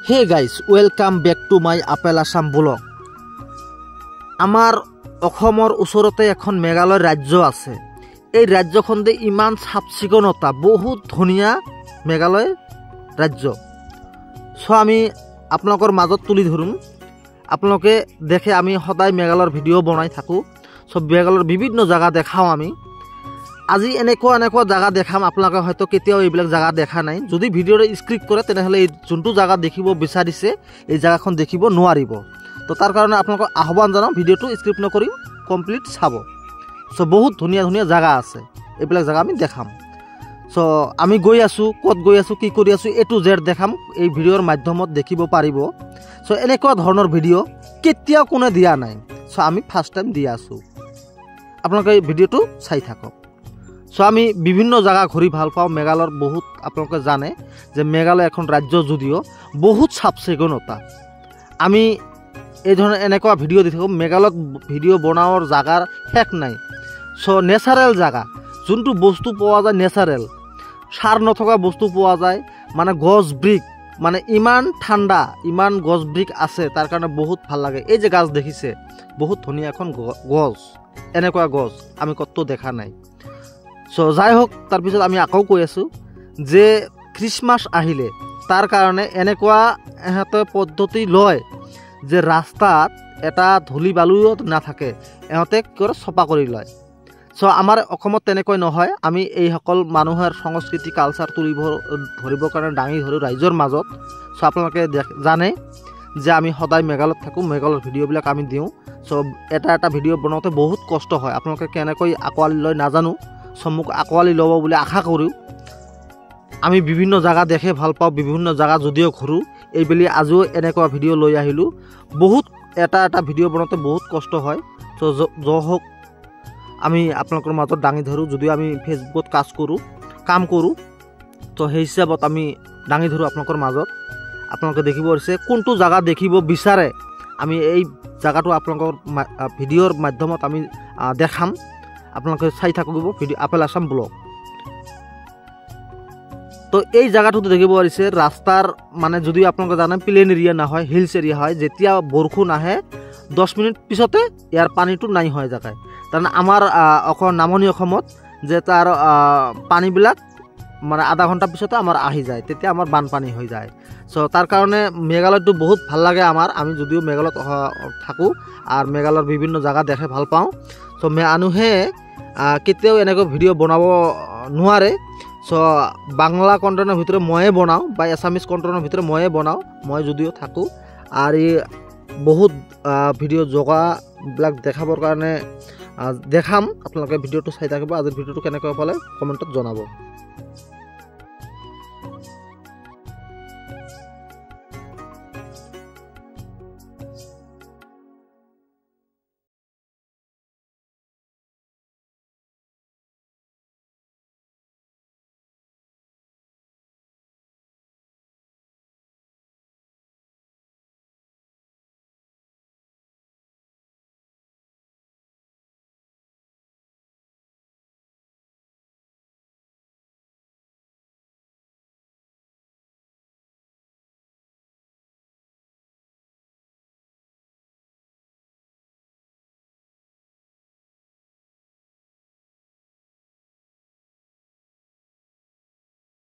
হে guys, welcome back to my apple Assam blog. আমাৰ অসমৰ ওচৰতে এখন মেঘালয় ৰাজ্য আছে। এই ৰাজ্যখনতে ইমান চাফ চিকুণতা, বহুত ধুনীয়া মেঘালয় ৰাজ্য। আমি আপোনালোকৰ মাজত তুলি ধৰিম। আপোনালোকে দেখে আমি সদায় মেঘালয়ৰ ভিডিঅ' বনাই থাকোঁ। মেঘালয়ৰ বিভিন্ন জেগা দেখাওঁ আমি। আজি এনেকুৱা জেগা দেখাম, আপোনালোকে হয়তো কেতিয়াও এইবিলাক জেগা দেখা নাই। যদি ভিডিঅ'টো স্ক্ৰিপ্ট কৰে তেনেহ'লে এই যোনটো জেগা দেখিব বিচাৰিছে এই জেগাখন দেখিব নোৱাৰিব। তো তাৰ কাৰণে আপোনালোকক আহ্বান জনাওঁ, ভিডিঅ'টো স্ক্ৰিপ্ট নকৰি কমপ্লিট চাব। বহুত ধুনীয়া ধুনীয়া জেগা আছে, এইবিলাক জেগা আমি দেখাম। আমি গৈ আছোঁ, ক'ত গৈ আছোঁ, কি কৰি আছোঁ, A to Z দেখাম। এই ভিডিঅ'ৰ মাধ্যমত দেখিব পাৰিব। এনেকুৱা ধৰণৰ ভিডিঅ' কেতিয়াও কোনে দিয়া নাই। আমি ফাৰ্ষ্ট টাইম দি আছোঁ, আপোনালোকে এই ভিডিঅ'টো চাই থাকক। আমি বিভিন্ন জেগা ঘূৰি ভাল পাওঁ। মেঘালয়ৰ বহুত আপোনালোকে জানে যে মেঘালয় এখন ৰাজ্য যদিও বহুত চাফ চিকুণতা। আমি এই ধৰণৰ এনেকুৱা ভিডিঅ' দি থাকোঁ। মেঘালয়ত ভিডিঅ' বনাবৰ জেগাৰ শেষ নাই। নেচাৰেল জেগা, যোনটো বস্তু পোৱা যায় নেচাৰেল, সাৰ নথকা বস্তু পোৱা যায়। মানে গছ বৃক্ষ, মানে ইমান ঠাণ্ডা, ইমান গছ বৃক্ষ আছে, তাৰ কাৰণে বহুত ভাল লাগে। এই যে গাছ দেখিছে, বহুত ধুনীয়া এখন গছ, এনেকুৱা গছ আমি ক'তো দেখা নাই। যাই হওক, তাৰপিছত আমি আকৌ কৈ আছোঁ যে খ্ৰীষ্টমাছ আহিলে তাৰ কাৰণে এনেকুৱা ইহঁতে পদ্ধতি লয় যে ৰাস্তাত এটা ধূলি বালুও নাথাকে, ইহঁতে কৰে চফা কৰি লয়। আমাৰ অসমত তেনেকৈ নহয়। আমি এইসকল মানুহৰ সংস্কৃতি কালচাৰ ধৰিবৰ কাৰণে দাঙি ধৰোঁ ৰাইজৰ মাজত। আপোনালোকে জানে যে আমি সদায় মেঘালয়ত থাকোঁ, মেঘালয়ৰ ভিডিঅ'বিলাক আমি দিওঁ। এটা ভিডিঅ' বনাওঁতে বহুত কষ্ট হয়। আপোনালোকে কেনেকৈ আঁকোৱালি লয় নাজানো। মোক আঁকোৱালি ল'ব বুলি আশা কৰোঁ। আমি বিভিন্ন জেগা দেখে ভাল পাওঁ, বিভিন্ন জেগা যদিও ঘূৰোঁ। এইবুলি আজিও এনেকুৱা ভিডিঅ' লৈ আহিলোঁ। বহুত এটা ভিডিঅ' বনাওঁতে বহুত কষ্ট হয়। হওক, আমি আপোনালোকৰ মাজত দাঙি ধৰোঁ। যদিও আমি ফেচবুকত কাম কৰোঁ, সেই হিচাপত আমি দাঙি ধৰোঁ আপোনালোকৰ মাজত। আপোনালোকে দেখিব পাৰিছে কোনটো জেগা দেখিব বিচাৰে, আমি এই জেগাটো আপোনালোকৰ ভিডিঅ'ৰ মাধ্যমত আমি দেখাম। আপোনালোকে চাই থাকিব ভিডিঅ' আপেল আসাম ব্লগ। এই জেগাটোতো দেখিব পাৰিছে ৰাস্তাৰ, মানে যদিও আপোনালোকে জানে প্লেন এৰিয়া নহয়, হিলছ এৰিয়া হয়। যেতিয়া বৰষুণ আহে 10 মিনিট পিছতে ইয়াৰ পানীটো নাই হৈ যায়। তাৰমানে আমাৰ নামনি অসমত যে তাৰ পানীবিলাক মানে আধা ঘণ্টাৰ পিছতে আমাৰ আহি যায়, তেতিয়া আমাৰ বানপানী হৈ যায়। তাৰ কাৰণে মেঘালয়টো বহুত ভাল লাগে আমাৰ। আমি যদিও মেঘালয়ত থাকোঁ আৰু মেঘালয়ৰ বিভিন্ন জেগা দেখে ভাল পাওঁ। মানুহে কেতিয়াও এনেকৈ ভিডিঅ' বনাব নোৱাৰে। বাংলা কণ্টেণ্টৰ ভিতৰত ময়ে বনাওঁ বা এছামিছ কণ্টেণ্টৰ ভিতৰত ময়ে বনাওঁ, মই যদিও থাকোঁ। আৰু বহুত ভিডিঅ' জেগাবিলাক দেখাবৰ কাৰণে দেখাম। আপোনালোকে ভিডিঅ'টো চাই থাকিব। আজিৰ ভিডিঅ'টো কেনেকৈ পালে কমেণ্টত জনাব।